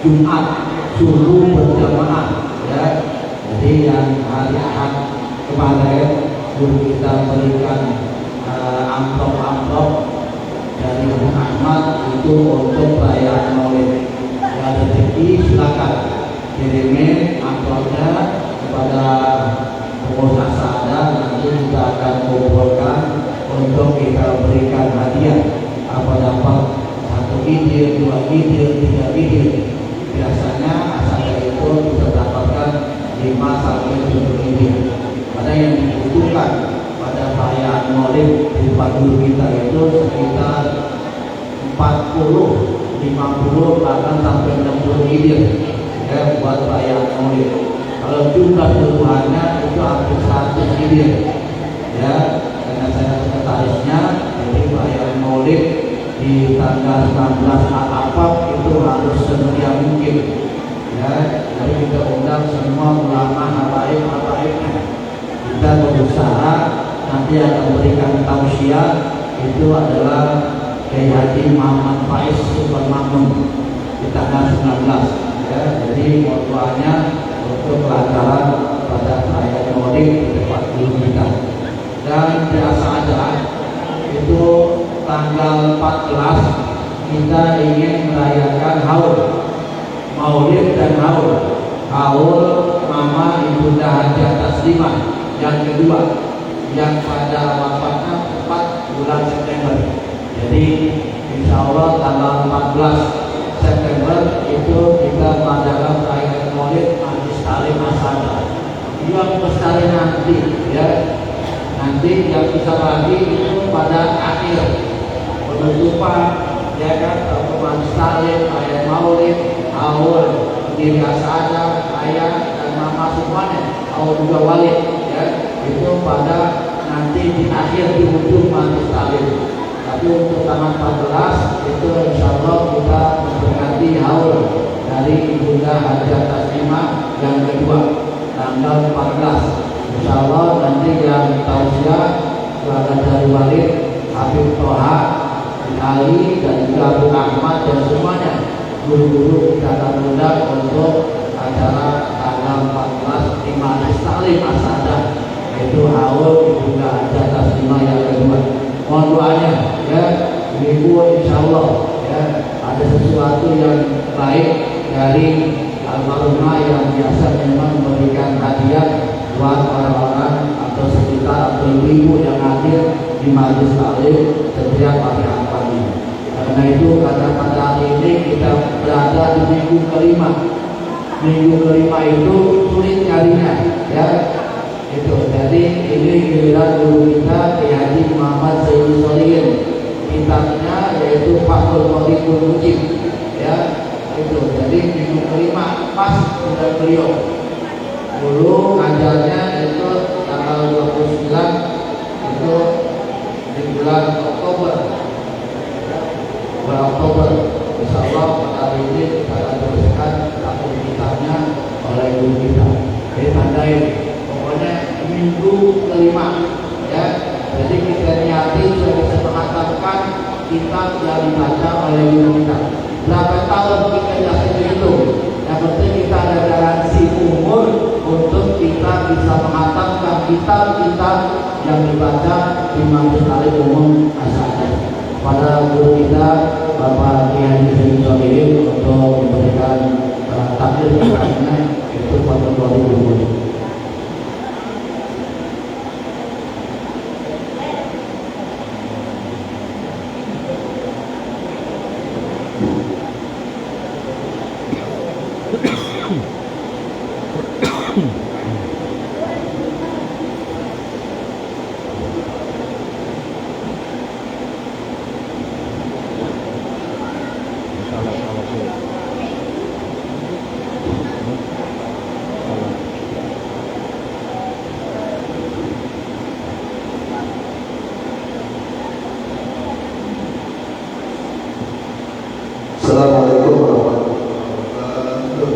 Jumat subuh berjamaah ya. Jadi yang hari saat kemarin guru kita berikan amplop-amplop dari Bung Ahmad itu untuk perayaan Maulid. Ya, rezeki silakan kirimin amplopnya kepada pengurus asada, nanti kita akan kumpulkan untuk kita berikan hadiah. Apa dapat 1 biji, 2 biji, 3 biji. Biasanya asada itu bisa dapatkan 5 sampai 7 biji. Ada yang dibutuhkan pada perayaan Maulid di tempat guru kita itu sekitar 40, 50 bahkan sampai 60 biji ya buat perayaan Maulid. Kalau jumlah keseluruhannya itu hampir 100 biji ya, karena saya sekretarisnya. Jadi perayaan Maulid di tanggal 19 Al-Afaf itu harus semeriah mungkin ya. Jadi kita undang semua ulama habaib-habaibnya. Kita berusaha nanti akan berikan tausiah itu adalah Kiai Haji Muhammad Faiz Supermakmum di tanggal 19 ya. Jadi doanya untuk kelancaran pada perayaan Maulid di tempat guru kita. Dan biasa ada itu tanggal 14 kita ingin merayakan haul Maulid dan haul Mama Ibunda Hajah Taslimah yang kedua yang pada wafatnya 4 bulan September. Jadi insya Allah tanggal 14 September itu kita mengadakan perayaan Maulid Majlis Taklim Asada. Yang besar nanti ya, nanti yang bisa lagi itu pada akhir penutupan ya kan, Majlis Taklim, perayaan Maulid, haul diri asada, ayah dan mama semuanya, haul juga walid ya, itu pada nanti di akhir di ujung Majlis Taklim. Tapi untuk tanggal 14 itu insya Allah kita memperingati haul dari Ibunda Hajah Taslimah yang kedua tanggal 14. Insya Allah nanti yang tausiah berada dari Walid, Habib Toha, Ali dan juga Abu Ahmad dan semuanya guru-guru kita akan undang untuk acara tanggal 14 di Majlis Taklim Asada, yaitu haul Ibunda Hajah Taslimah yang kedua. Mohon doanya ya, minggu insya Allah ya ada sesuatu yang baik dari almarhumah yang biasa memang memberikan hadiah buat orang-orang atau sekitar atau ibu-ibu yang hadir di Majlis Taklim setiap pagi. Karena itu pada hari ini kita berada di minggu kelima. Minggu kelima itu sulit nyarinya ya. Itu jadi ini giliran guru kita Kiai Haji Muhammad Sayyid Solihin, kitabnya yaitu Fathul Qoribul Mujib ya. Itu jadi minggu kelima pas sudah beliau dulu ngajarnya itu tanggal 29 itu di bulan Oktober insya Allah hari ini kita akan teruskan aktivitasnya oleh guru kita. Jadi tandai pokoknya minggu kelima ya. Jadi kita niati sudah bisa mengatakan kitab yang dibaca oleh guru kita. Berapa tahun kita tidak itu? Yang penting kita ada garansi umur untuk kita bisa menghatamkan kitab-kitab yang dibaca di Majlis Taklim Umum Asada. Pada guru kita Bapak Kiai Haji Solihin untuk memberikan takdir kitabnya itu pada Fathul Qoribul. Assalamualaikum warahmatullahi wabarakatuh.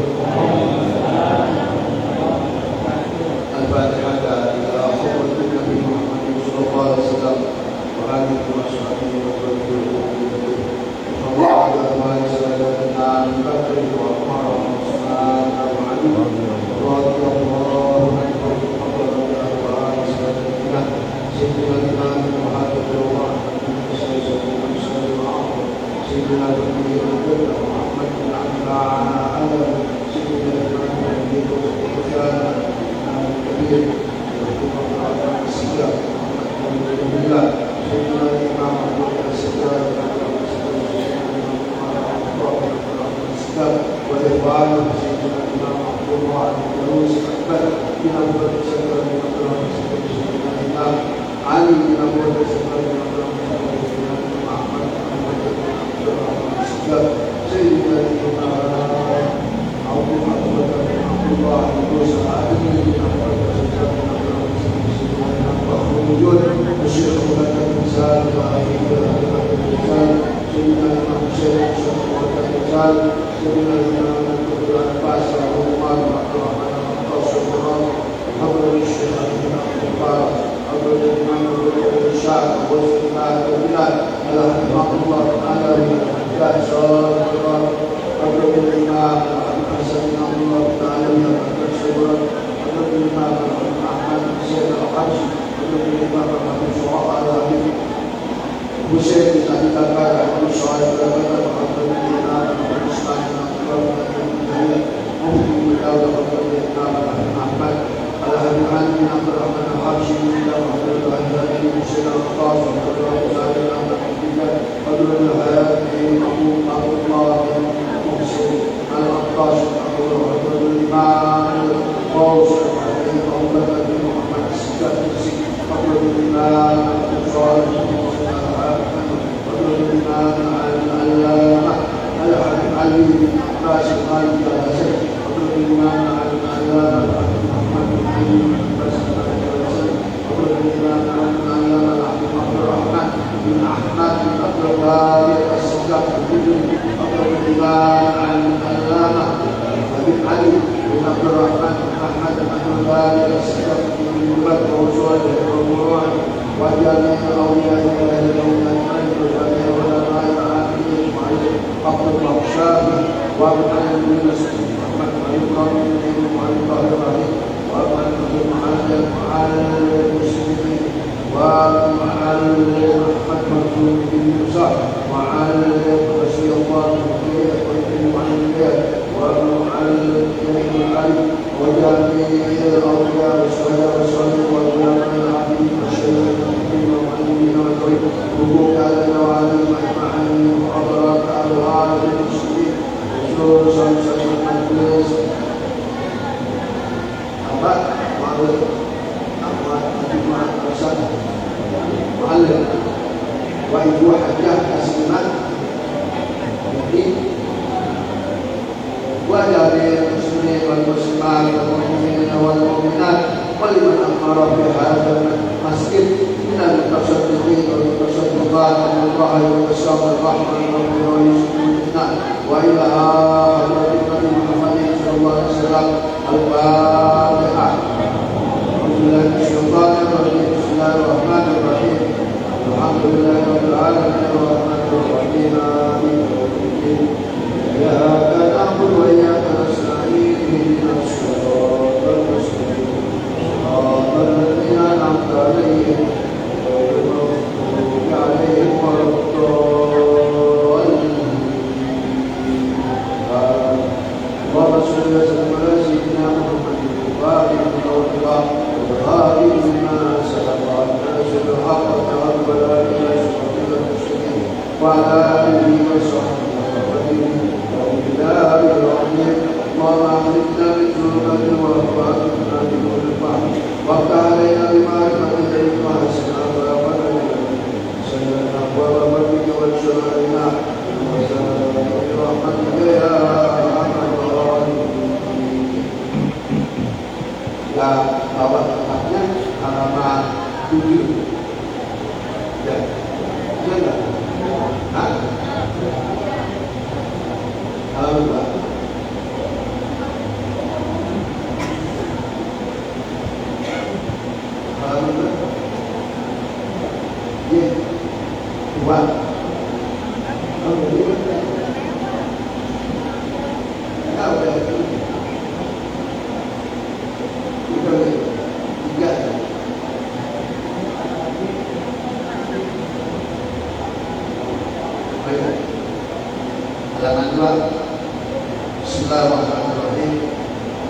Bismillahirrahmanirrahim.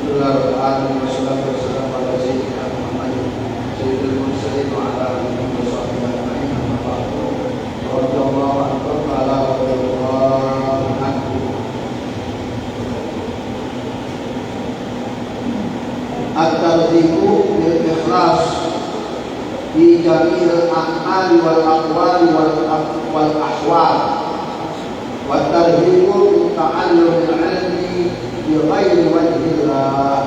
Alhamdulillah at-targhibu bil ikhlas fi jami'il a'mali wal aqwali wal ahwal wa targhibu bi ta'allumil ilmi bi ghairi wajhillah.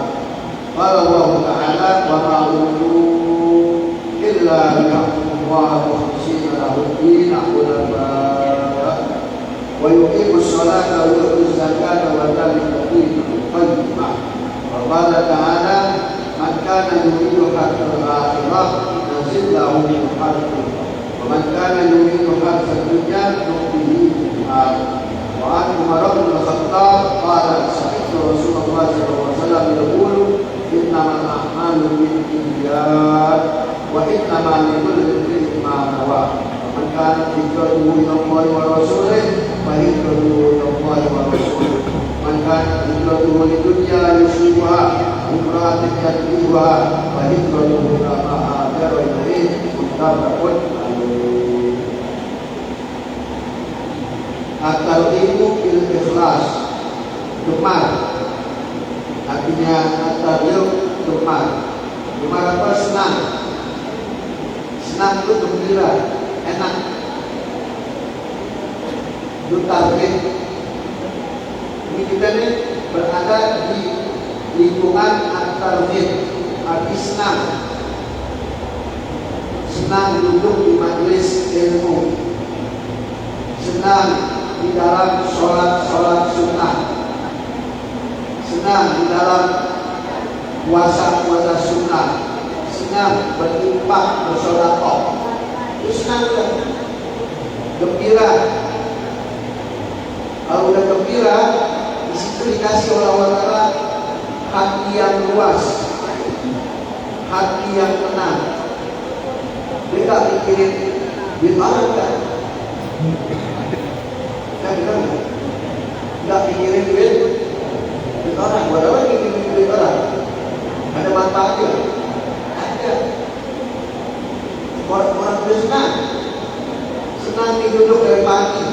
Qala Allah ta'ala wa ma umiru illa liya'budullaha mukhlishina lahu-d-din wa yuqimus salata wa yutuz zakata wa dhalika dinul qayyimah. Wa qala ta'ala man kana yuridu harsal akhirah nazid lahu min harsihi wa man kana yuridu harsad dunya nu'tihi minha. Wa an Umar bin Khattab qala sami'tu Rasulullah sallallahu alaihi wasallam yaqulu innamal a'malu binniyat wa innamal likulli imrin ma nawa. Man kana hijratuhu ila Allah wa rasulih fa hijratuhu ila Allah wa rasulih. Man kana hijratuhu lidunya yusibuha imra'atin yatluha fa hijratuhu ila ma hajara ilaihi muttafaqun alaih. At-targhibu bil ikhlas, gemar. Artinya at-targhib gemar. Gemar apa? Senang. Senang itu gembira, enak. Itu targhib. Ini kita nih berada di lingkungan at-targhib, arti senang. Senang duduk di majelis ilmu, senang di dalam sholat sunnah, senang di dalam puasa sunnah, senang berinfak bersedekah. Itu senang kan? Gembira. Kalau udah gembira, di situ dikasih oleh Allah Ta'ala hati yang luas, hati yang tenang. Dia gak mikirin duit orang kan? Gak mikirin duit orang. Buat apa mikirin duit orang? Ada manfaatnya? Ada. Orang itu senang nih duduk dari pagi.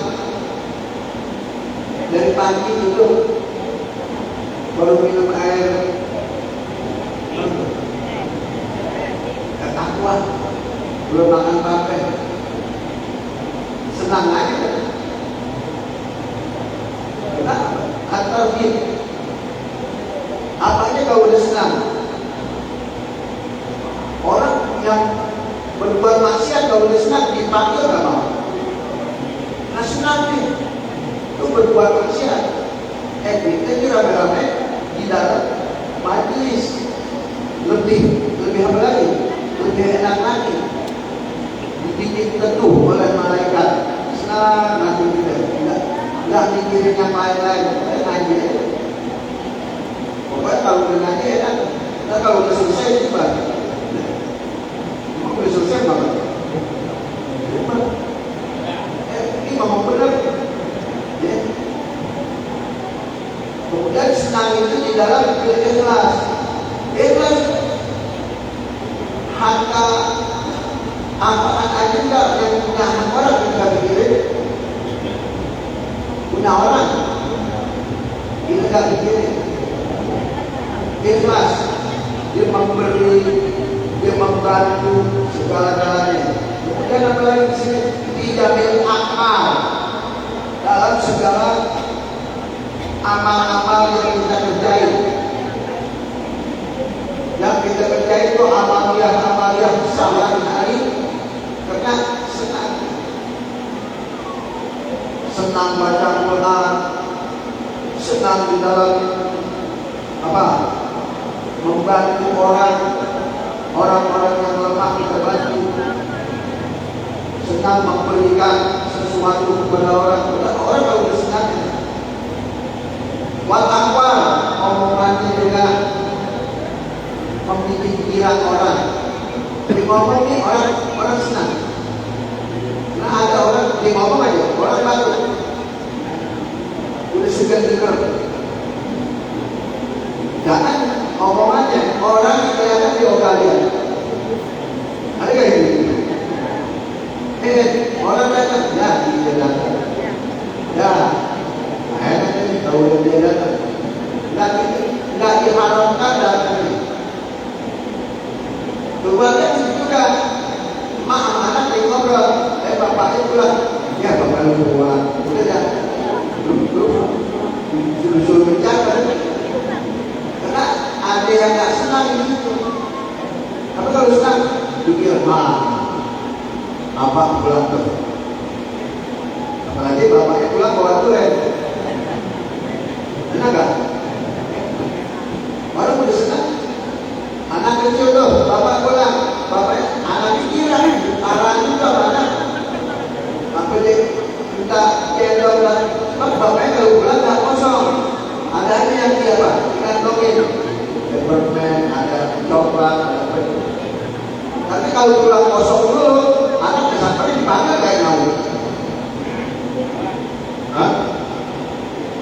Dari pagi duduk baru minum air ketakuan, belum makan pakai, senang aja. Kenapa? At-targhib. Apanya kau udah senang? Orang yang berbuat maksiat kalau udah senang dipanggil nggak mau? Nah senang nih, itu berbuat maksiat. Kita ini rame-rame di dalam majelis lebih apa lagi? Lebih enak lagi. Dibikin teduh oleh malaikat. Senang nanti kita nggak mikirin yang lain-lain, ngaji aja. Pokoknya kalau udah ngaji enak. Nah kalau udah selesai gimana? Udah selesai banget. Ini memang benar. Ya. Kemudian senang itu di dalam ikhlas. Ikhlas harta apaan aja enggak yang punya anak orang kita pikirin. Punya orang kita enggak pikirin. Ikhlas. Dia memberi, dia membantu segala-galanya. Kemudian apa lagi di sini? Dijamil akal dalam segala amal-amal yang kita kerjain. Yang kita kerjain itu amaliyah sehari-hari karena senang baca Quran, senang di dalam membantu orang-orang yang lemah kita bantu, senang memberikan sesuatu kepada orang kalau udah senang. Watakwa omongannya juga memiliki pikiran orang. Jadi ngomong nih orang senang. Nah ada orang dia ngomong aja orang batuk, udah suka dengar. Jangan omongannya orang kelihatan di kalian. Ada kayak gitu. Orang datang ya dia datang. Ya. Enak. Tahu dia datang, nggak diharamkan datang. Keluarga juga mak sama anak lagi ngobrol, bapaknya pulang, ya bapak lu pulang, udah dah, suruh bicara, karena ada yang nggak senang gitu. Tapi kalau senang, pikir bapak pulang tuh, apalagi bapaknya pulang bawa duit, enak gak? Orang udah senang. Anak kecil tuh, bapak pulang, bapaknya anak pikiran, arahan juga anak. Apa dia minta gendong lah, bapaknya kalau pulang nggak kosong, ada aja yang dia apa? Dikantongin, ada permen, ada coklat, ada apa. Tapi kalau pulang kosong dulu, anak kesamperin dipanggil kayak mau. Hah?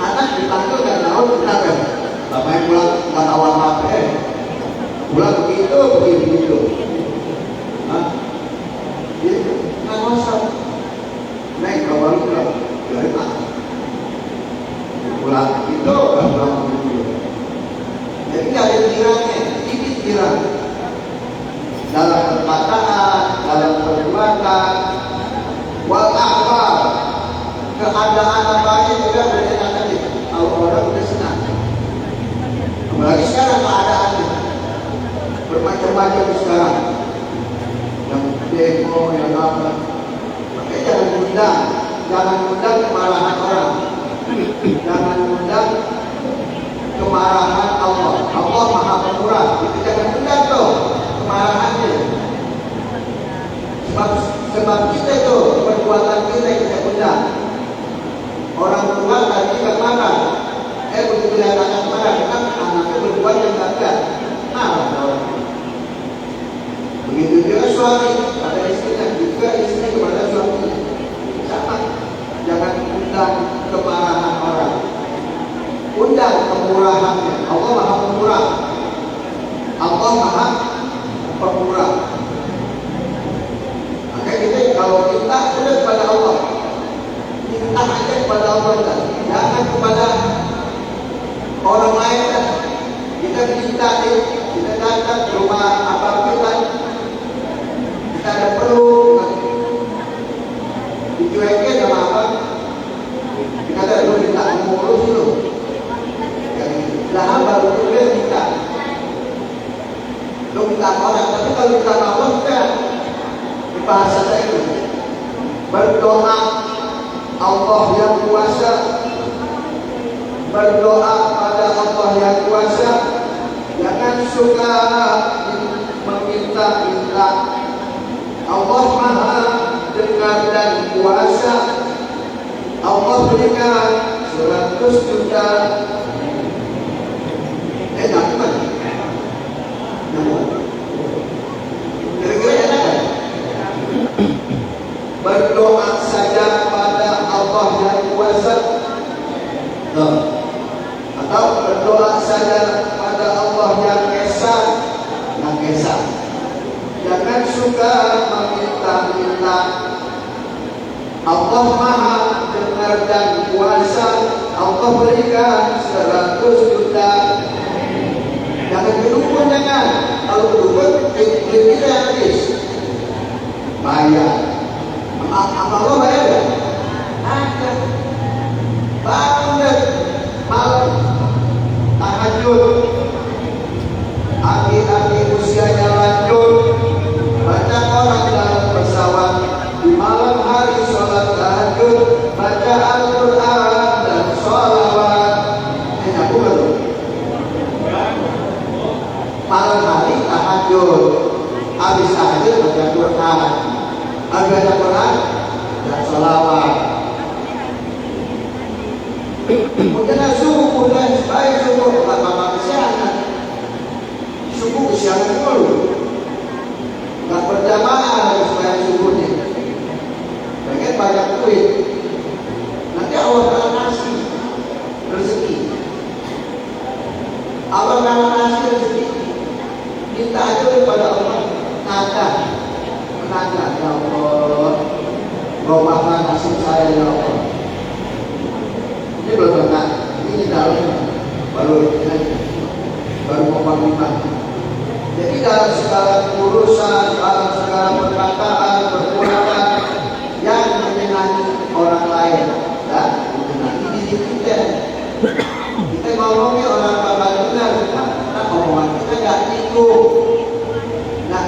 Anak dipanggil kayak mau, kenapa? Bapaknya pulang nggak tahu apa-apa. Pulang begitu. Hah? Gitu, nggak kosong. Naik bawah pulang, dari mana? Pulang begitu, pulang begitu. Jadi ada kiranya, ini kira. Dalam perkataan, dalam perbuatan, wal akhbar, keadaan apa aja juga berbeda tadi. Kalau orang udah senang. Apalagi sekarang keadaannya bermacam-macam sekarang, yang demo, yang apa, makanya jangan undang kemarahan orang, jangan undang kemarahan Allah. Allah Maha Pemurah, itu jangan undang tuh kemarahannya. Sebab kita itu perbuatan kita undang. Orang tua tadi kan marah, begitu lihat anak marah, kan anaknya berbuat yang enggak. Begitu juga suami pada istrinya, juga istri kepada suami sama. Jangan undang kemarahan orang, undang kemurahannya. Allah Maha Pemurah, Allah Maha Pemurah. Maka kita kalau minta udah kepada Allah, minta aja kepada Allah, jangan kepada orang lain. Kita minta, kita datang ke rumah abang kita ada perlu dicuekin sama abang, kita ada perlu minta ngurus dulu. Lah baru boleh minta. Lo minta orang, tapi kalau minta Allah kan bahasa saya itu berdoa Allah yang kuasa, berdoa pada Allah yang kuasa. Jangan suka meminta-minta. Allah Maha dengar dan kuasa. Allah berikan 100 juta. Dapat. Kira-kira enak kan? Berdoa saja pada Allah yang kuasa. Atau berdoa saja pada Allah yang esa. Jangan suka meminta-minta. Allah Maha dengar dan kuasa. Allah berikan 100 juta. Jangan kedukun, jangan. Kalau kedukun, lebih habis. Bayar. Apa lo bayar ya? Ada. Banget. Malam. Tahajud. Aki-aki usianya lanjut. Banyak orang dalam pesawat. Di malam hari sholat tahajud, baca Al-Quran dan sholawat. Enak bukan? Malam hari tahajud, habis tahajud baca Quran, habis baca Quran dan sholawat. Mungkin subuh dan sebaik subuh bapak kesiangan, subuh kesiangan dulu, nggak berjamaah harus bayar subuhnya. Pengen banyak duit, nanti Allah akan kasih rezeki. Allah akan kasih rezeki. Minta aja kepada Allah, menanda ya Allah, rombaklah nasib saya ya Allah. Ini belum benar, ini dalam baru mau panggil. Jadi dalam segala urusan, dalam segala perkataan, perbuatan yang menyenangi orang lain dan menyenangi diri kita. Kita ngomongnya orang bakal dengar, karena omongan kita nggak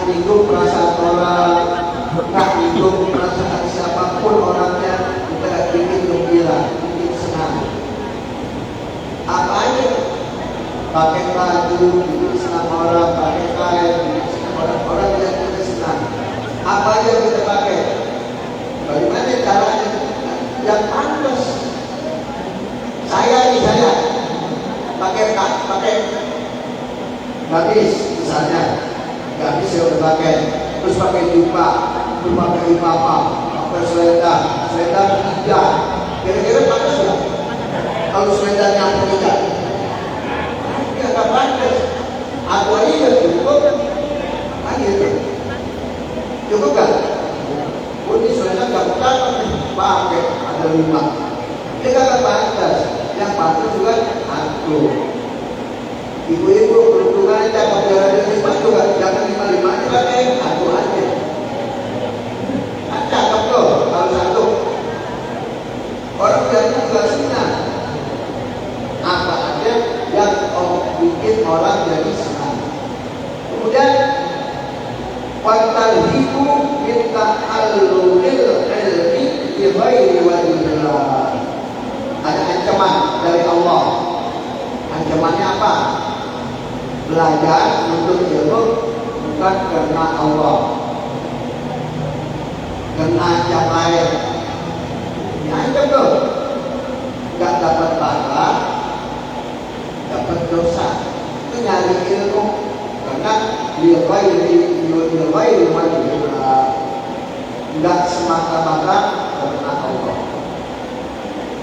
nyinggung perasaan orang, nggak nyinggung perasaan siapapun orangnya. Kita ingin gembira, ingin senang. Apa aja? Pakai baju, bikin senang orang, pakai kain, bikin senang orang yang kita senang. Apa aja kita pakai? Bagaimana caranya? Yang pantas. Saya pakai gamis misalnya, gamis yang udah pakai, terus pakai jubah, terus pakai imamah, pakai selendang hijau. Kira-kira pantas nggak? Kalau selendangnya hijau, ya nggak pantas. Aku aja cukup, kan gitu. Cukup kan? Ini selendang nggak pakai, ada 5. Dia nggak pantas. Yang pantas juga aku. Ibu-ibu peruntungan aja kalau ada 5 juga jangan 5 aja pakai satu aja. Cakep tuh kalau satu. Orang jadi juga senang. Apa aja yang bikin orang jadi senang. Kemudian watalhibu minta alulil ilmi bi ghairi wajillah. Ada ancaman dari Allah. Ancamannya apa? Belajar untuk ilmu bukan karena Allah, karena yang lain. Diancam tuh, nggak dapat pahala, dapat dosa. Itu nyari ilmu karena liwai nggak semata-mata karena Allah.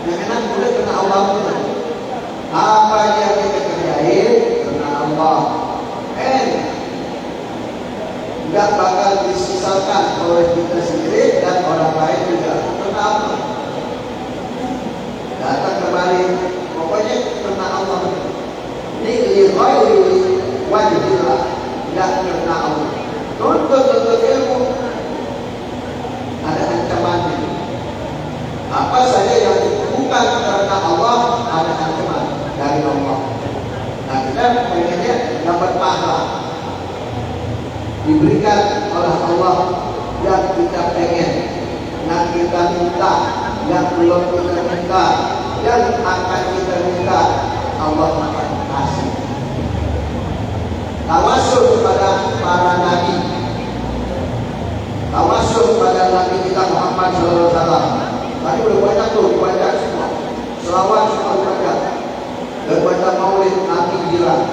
Yang enak boleh karena Allah pun. Apa yang kita kerjain karena Allah, nggak bakal disisalkan oleh kita sendiri dan orang lain juga. Karena apa? Datang kembali, pokoknya karena Allah. Ini liwai wajiblah, nggak karena Allah. Tuntut ilmu ada ancamannya. Apa saja yang bukan karena Allah ada ancaman dari Allah. Nah kita pengennya dapat pahala diberikan oleh Allah yang kita pengen, yang kita minta, yang belum kita minta, yang akan kita minta, Allah akan kasih. Tawasul kepada para nabi, tawasul kepada Nabi kita Muhammad SAW. Tadi udah banyak tuh dibaca semua, selawat semua dibaca, dan baca maulid Nabi bilang,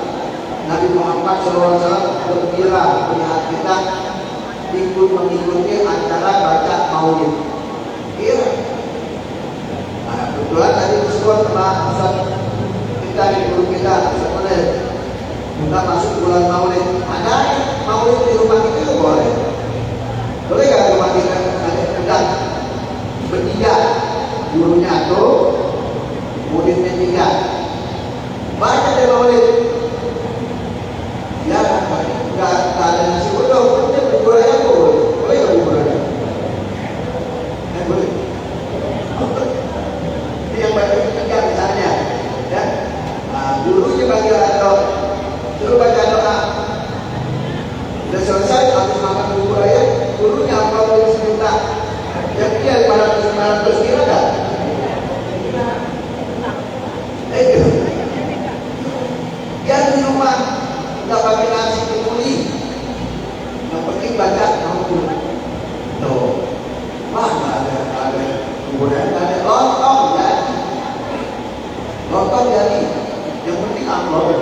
Nabi Muhammad SAW bergembira melihat kita ikut mengikuti acara baca maulid. Iya. Nah, kebetulan tadi semua telah Ustaz kita di guru kita sebenarnya kita masuk bulan maulid. Ada maulid di rumah kita itu boleh. Boleh nggak rumah kita ada pedang bertiga, gurunya tuh, muridnya 3. Baca deh maulid. Ya, nggak ada nasi uduk, kita bubur ayam boleh nggak bubur ayam? Boleh. Ini yang baca ketiga misalnya, ya. Nah, gurunya bagi atau suruh baca doa. Sudah selesai, habis makan bubur ayam, gurunya apa boleh minta? Yang dia 500 kira dah. Yang di rumah nggak pakai nasi kemuli, yang penting baca maupun. Tuh, mana ada kemudian ada lontong jadi, lontong jadi, yang penting amplop.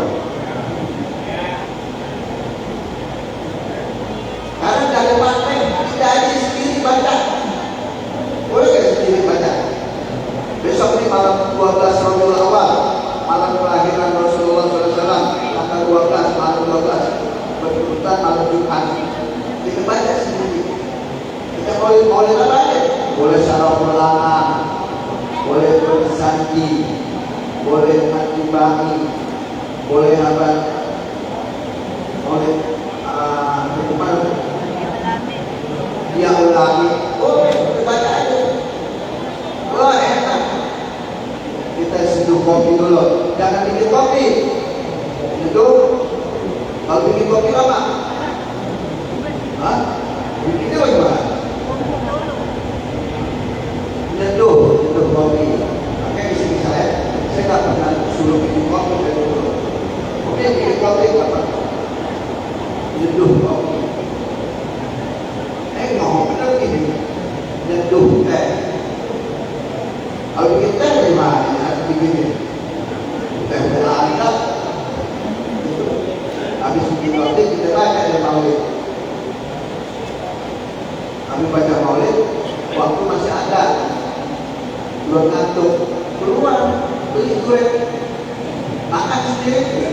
Karena nggak ada paten, tidak ada sendiri baca. Boleh nggak sendiri baca? Besok ini malam 12 Rabiul Awal, malam kelahiran Rasulullah SAW, tanggal 12, malam 12, berkerutan malam Jumat. Kita baca sendiri. Kita boleh apa aja? Boleh syarah ulangan, boleh bersanji, boleh mati bahi, boleh apa? Boleh kopi lama. Hah? Ini bagaimana? Nyeduh kopi. Makanya di sini saya nggak pernah suruh bikin kopi dari dulu. Oke, bikin kopi apa? Nyeduh kopi. Ngomong bener gini, nyeduh teh. Kalau bikin teh dari mana? Harus bikin teh berada. Habis bikin kopi kita baca dari maulid. Kami baca maulid, waktu masih ada, belum ngantuk, keluar beli kue, makan sendiri, beli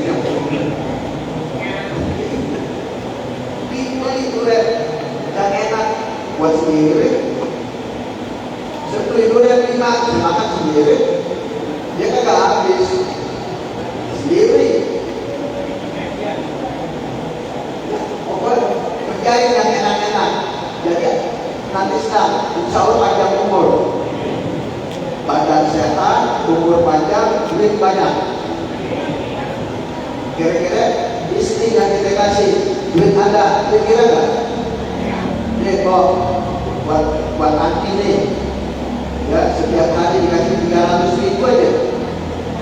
kue yang enak buat sendiri. Sebeli durian 5 makan sendiri, dia kagak habis sendiri. Pokoknya kerjain yang enak-enak. Jadi nanti insya Allah panjang umur, badan sehat, umur panjang, duit banyak. Kira-kira istri yang kita kasih duit ada, kira-kira nggak? Ini kok buat anti nih, ya setiap hari dikasih 300.000 aja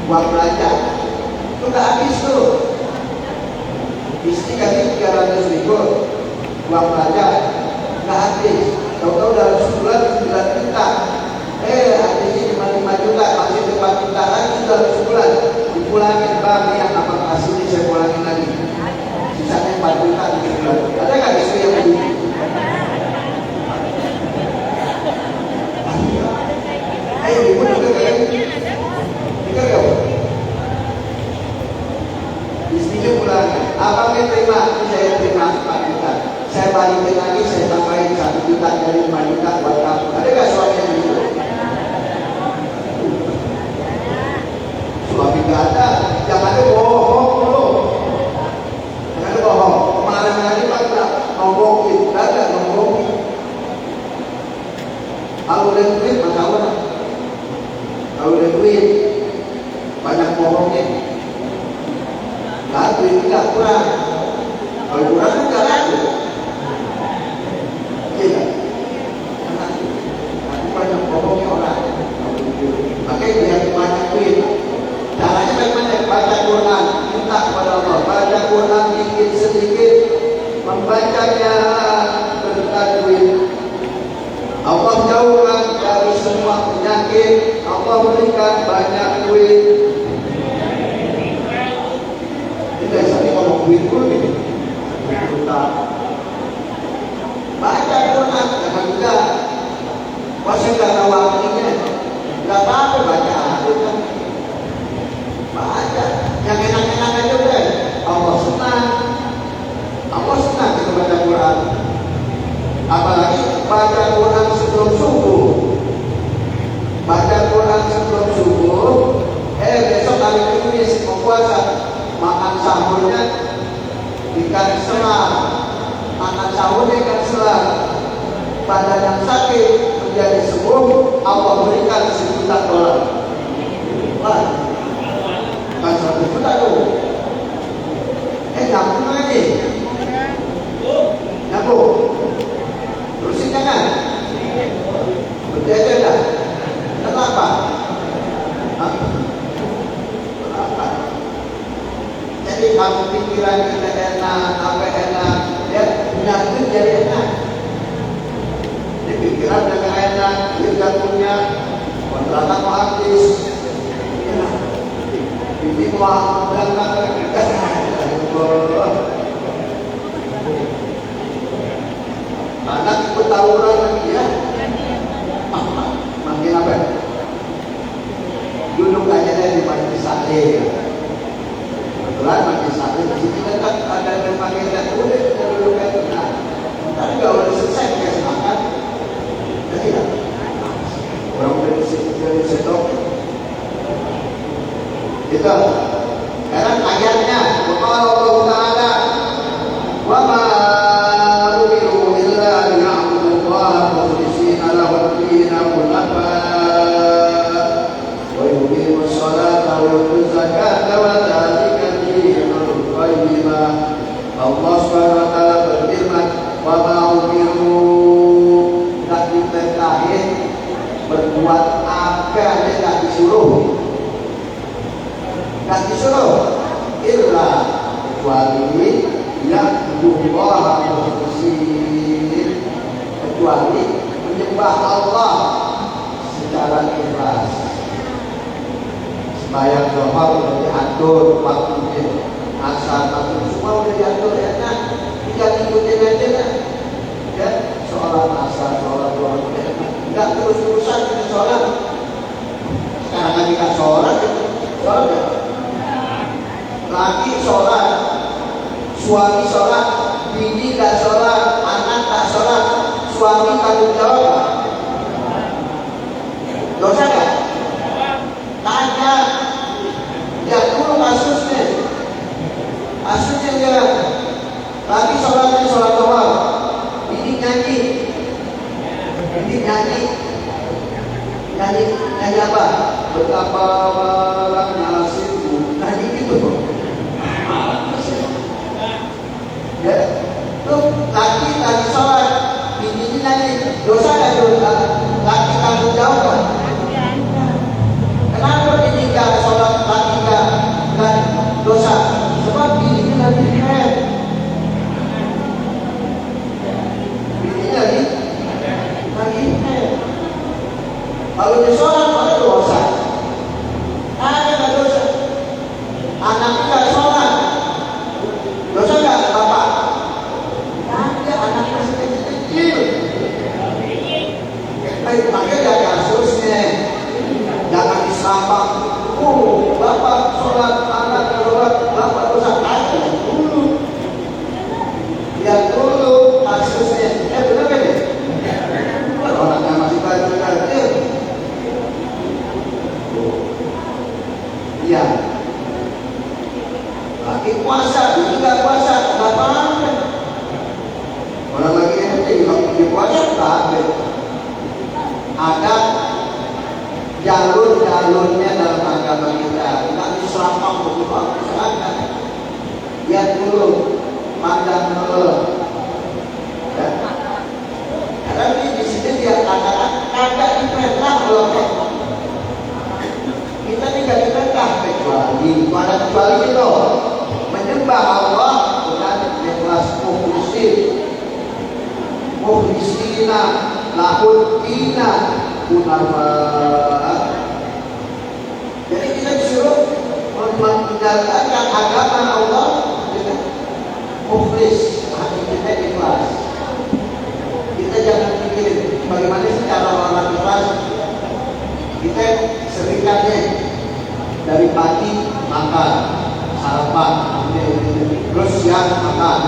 buat belanja, itu nggak habis tuh. Istri kasih 300.000 buat belanja, nggak habis. Tahu-tahu dalam sebulan 9 juta. Habisnya cuma 5 juta, masih 4 juta lagi dalam sebulan. Dipulangin bang, yang apa kasih ini saya pulangin lagi. Sisanya 4 juta di sebulan. Ada nggak istri yang begitu? Ibu juga kayak dengar gak? Istrinya pulangin. Abangnya terima, saya terima 4 juta. Saya balikin lagi, saya tambahin 1 juta dari 5 juta buat kamu. Ada nggak suami yang gitu? Suami nggak ada, jangan ada bohong dulu. Jangan ada bohong. Kemarin hari Pak ngomongin, nggak ada ngomongin. Kalau udah duit, masalah. Kalau udah duit, banyak bohongnya. Nah, duit tidak kurang. Kalau kurang kan nggak ada. Aku banyak bohongnya orang. Makanya yang banyak duit. Caranya bagaimana? Baca Quran, minta kepada Allah. Baca Quran sedikit, membacanya bertajwid. Allah jauhkan dari semua penyakit. Allah berikan banyak duit. Ini saya ngomong duit dulu nih. Baca Quran, jangan juga masih gak tahu artinya. Gak apa-apa baca aja. Baca yang enak-enak aja deh. Allah senang. Allah senang kita baca Quran. Apalagi baca Quran sebelum subuh. Baca Quran sebelum subuh. Besok hari Kamis mau puasa, makan sahurnya ikan selam. Makan sahurnya ikan selam. Badan yang sakit menjadi sembuh, Allah berikan $1 juta. Wah, kan 1 juta tuh. Nyambung lagi. Nyambung. Terusin jangan. Berjaga dah. Kenapa? Kenapa? Jadi kamu pikiran kita enak, apa enak, ya nyambung jadi enak. Ini pikiran jangan enak, dia punya kontrakan mau habis. Ini mau berangkat anak ikut tawuran lagi ya. Makin apa? Duduk aja deh di majelis taklim. Kebetulan majelis taklim di sini kan ada yang pakai udah kita duduk aja. Nah, tapi kalau udah selesai kita makan, jadi ya. Orang dari situ. Itu. Sekarang ayatnya, Allah Taala, wa ma umiru illa liya'budu Allah disuruh illa kecuali yang Allah mukhlisin, kecuali menyembah Allah secara ikhlas. Sembahyang zuhur udah diatur waktunya, asar maghrib semua udah diatur, enak, tinggal ikutin aja lah. Ya, sholat asar, sholat zuhur, nggak terus-terusan kita sholat. Sekarang kan kita sholat ya. Laki sholat, suami sholat, bini gak sholat, anak tak sholat, suami tanggung jawab. Dosa gak? Tanya. Lihat dulu kasusnya. Kasusnya dia laki sholatnya sholat doang, bini nyanyi. Bini nyanyi apa? Betapa malang nasibku, nyanyi gitu. Ya, tuh laki sholat, bini nyanyi, dosa gak dosa? Laki tanggung jawab kan? Kenapa bini gak sholat, laki gak dosa? Sebab bini lagi keren. Bini lagi keren. Kalau dia sholat, ada dosa. Ada dosa. Anaknya gak sholat, dosa gak bapak? Ada, anak masih kecil. Makanya ada kasusnya. Jangan diserapang. Bapak sholat, anak sholat, bapak dosa. Ada dulu. Lihat dulu kasusnya. Benar kan ya? Orangnya masih kecil. Iya. Lagi puasa, ini nggak puasa, nggak apa-apa. Orang lagi ini di puasa nggak ada jalur-jalurnya dalam agama kita. Nggak diserampang begitu, silakan. Lihat dulu, pandang dulu. Ya. Karena di sini dia kagak diperintah Allah. Kita tidak diperintah kecuali itu menyembah Allah dengan ikhlas, mukhlisina lahud dina kunama. Jadi kita disuruh menjalankan agama Allah dengan mukhlis, hati kita ikhlas. Kita jangan pikir bagaimana secara orang ikhlas. Kita seringkali dari pagi makan, sarapan, terus siang makan,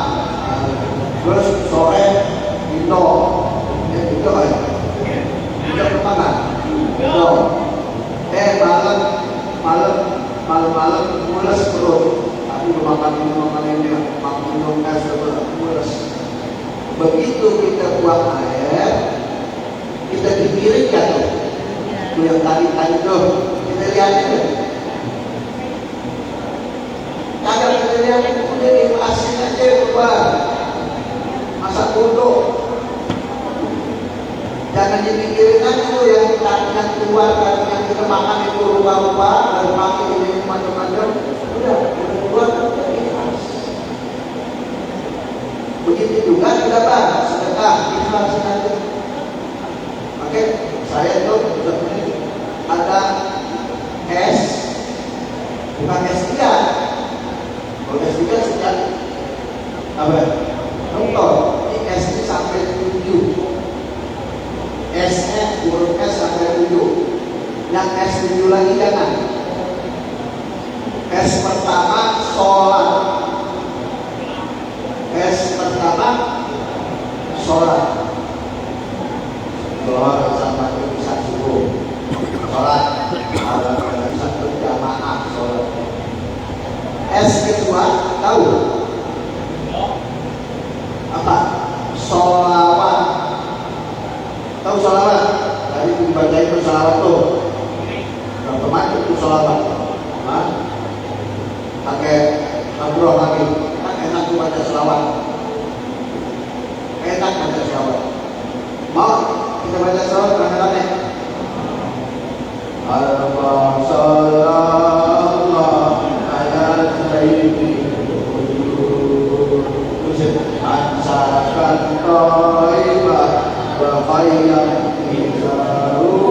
terus sore itu makan, malam mules perut, tapi makan ini, makan minum es mules. Begitu kita buang air, kita dikirim jatuh. Itu yang tadi tuh kita lihat itu. Kagak kita lihat itu udah ikhlasin aja keluar. Masa bodoh. Jangan dipikirin aja tuh yang keluar yang kita makan itu rupa-rupa dan pakai ini macam-macam. Udah keluar udah ikhlas. Begitu juga kita sedekah ikhlasin aja. Oke, saya tuh ada es, bukan es dia. Kalau es dia sejak apa? Dokter, ini es ini sampai 7. Esnya huruf es sampai 7. Yang es 7 lagi jangan. Es pertama sholat. Es pertama sholat. Sholat sama bisa subuh. Sholat ada bisa berjamaah sholat. Es kedua tahu apa? Sholawat. Tahu sholawat? Tadi dibaca itu sholawat tuh. Berapa macam itu sholawat? Pakai abroh lagi. Kan enak tuh baca sholawat. Enak baca sholawat. Mau kita baca sholawat rame-rame? Alhamdulillah. ansakan taibah wa khayyan hizaru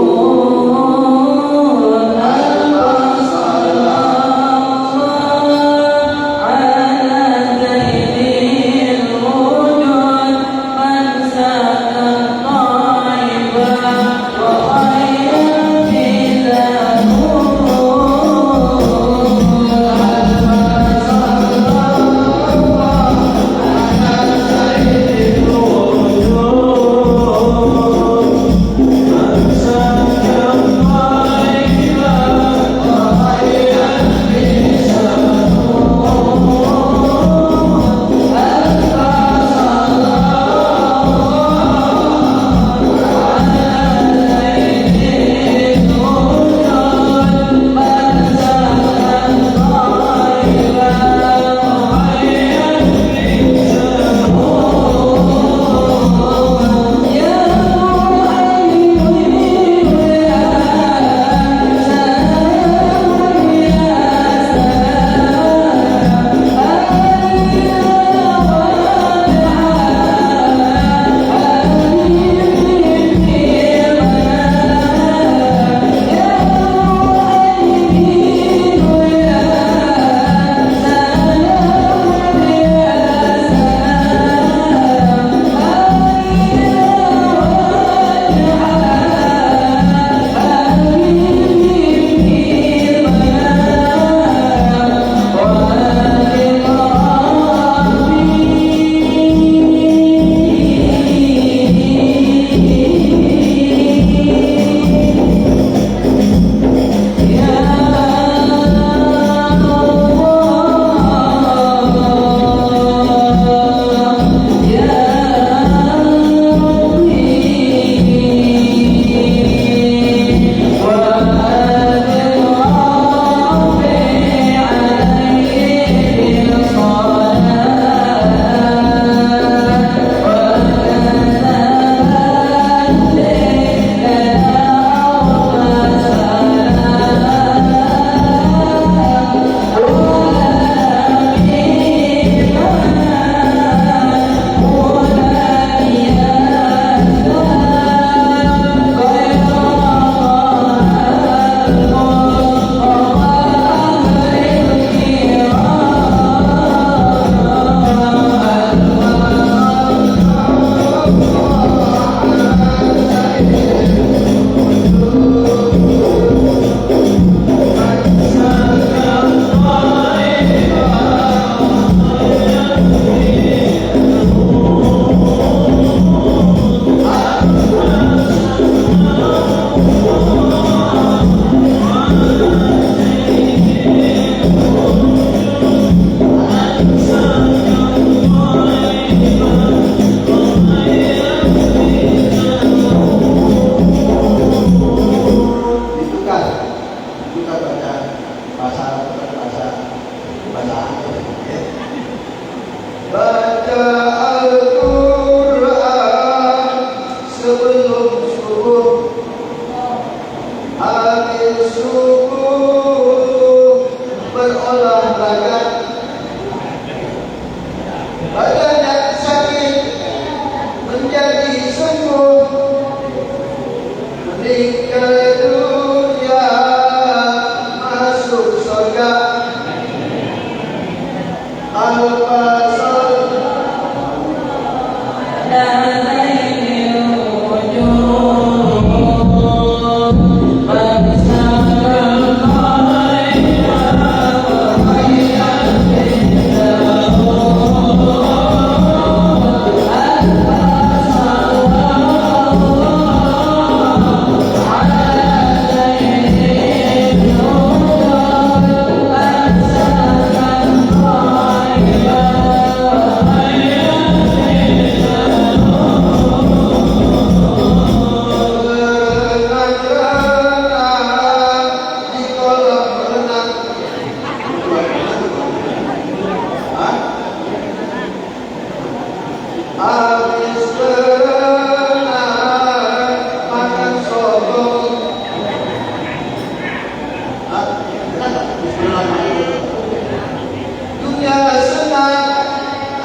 Dunia senang,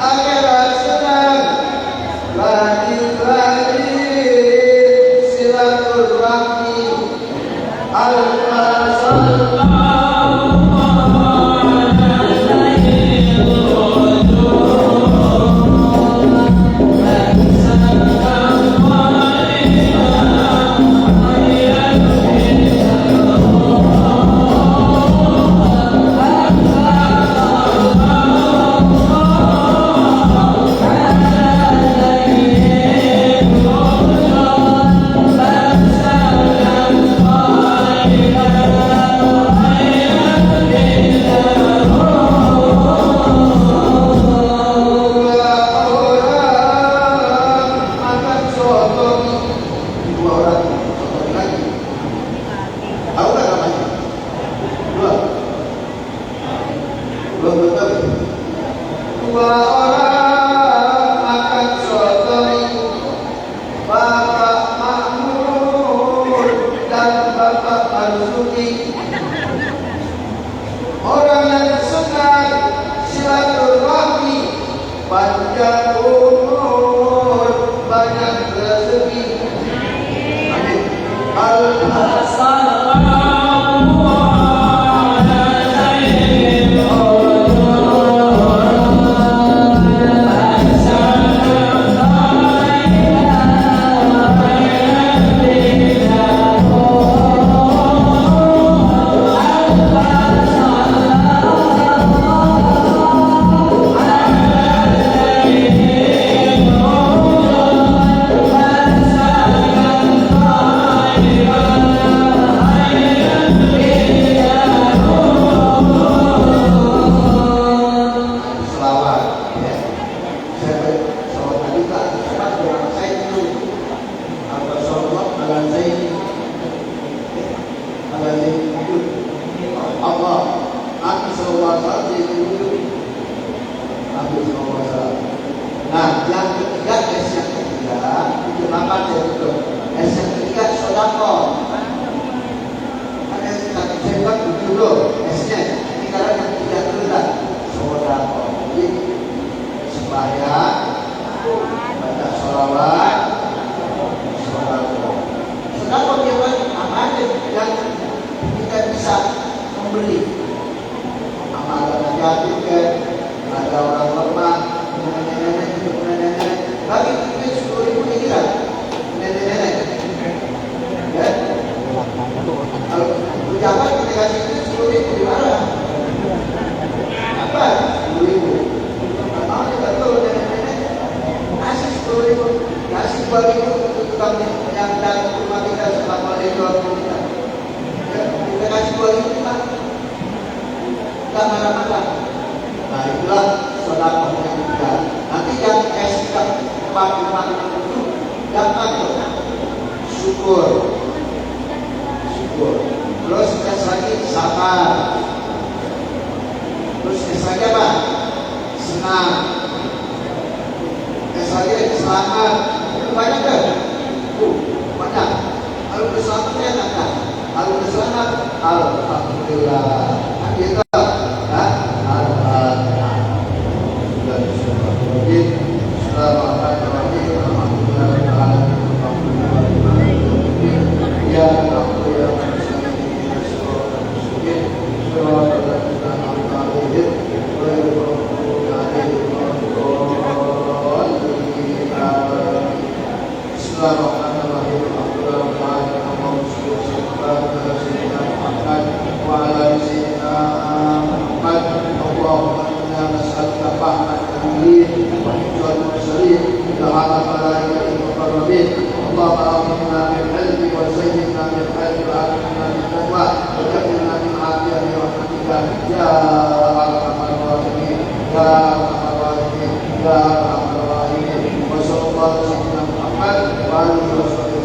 akhirat senang.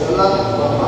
Wa